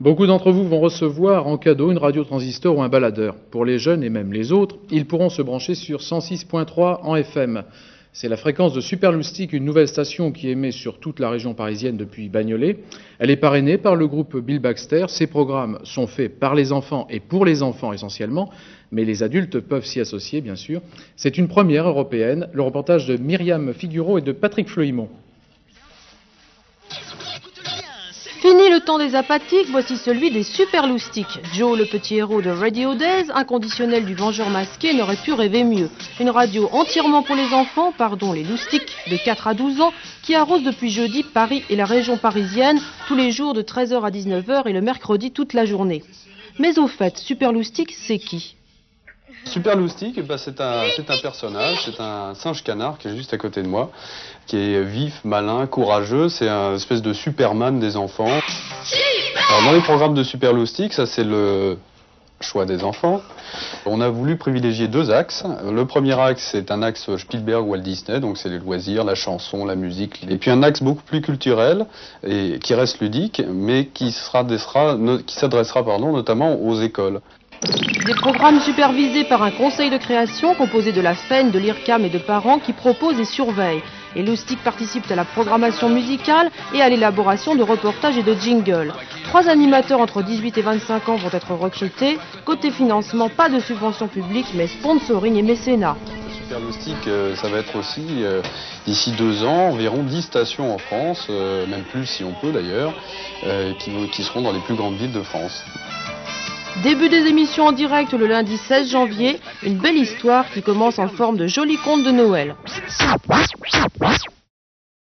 Beaucoup d'entre vous vont recevoir en cadeau une radio transistor ou un baladeur. Pour les jeunes et même les autres, ils pourront se brancher sur 106.3 en FM. C'est la fréquence de Superloustic, une nouvelle station qui émet sur toute la région parisienne depuis Bagnolet. Elle est parrainée par le groupe Bill Baxter. Ces programmes sont faits par les enfants et pour les enfants essentiellement, mais les adultes peuvent s'y associer bien sûr. C'est une première européenne. Le reportage de Myriam Figureau et de Patrick Fleuimont. Fini le temps des apathiques, voici celui des Superloustics. Joe, le petit héros de Radio Days, inconditionnel du Vengeur masqué, n'aurait pu rêver mieux. Une radio entièrement pour les enfants, les loustics, de 4 à 12 ans, qui arrose depuis jeudi Paris et la région parisienne, tous les jours de 13h à 19h et le mercredi toute la journée. Mais au fait, Superloustic, c'est qui ? Superloustic, c'est un personnage, c'est un singe-canard qui est juste à côté de moi, qui est vif, malin, courageux, c'est un espèce de Superman des enfants. Alors, dans les programmes de Superloustic, ça c'est le choix des enfants. On a voulu privilégier deux axes. Le premier axe, c'est un axe Spielberg-Walt Disney, donc c'est les loisirs, la chanson, la musique. Et puis un axe beaucoup plus culturel, et qui reste ludique, mais qui s'adressera notamment aux écoles. Des programmes supervisés par un conseil de création composé de la FEN, de l'IRCAM et de parents qui proposent et surveillent. Les loustics participent à la programmation musicale et à l'élaboration de reportages et de jingles. 3 animateurs entre 18 et 25 ans vont être recrutés. Côté financement, pas de subvention publique, mais sponsoring et mécénat. Superloustic, ça va être aussi, d'ici 2 ans, environ 10 stations en France, même plus si on peut d'ailleurs, qui seront dans les plus grandes villes de France. Début des émissions en direct le lundi 16 janvier, une belle histoire qui commence en forme de joli conte de Noël.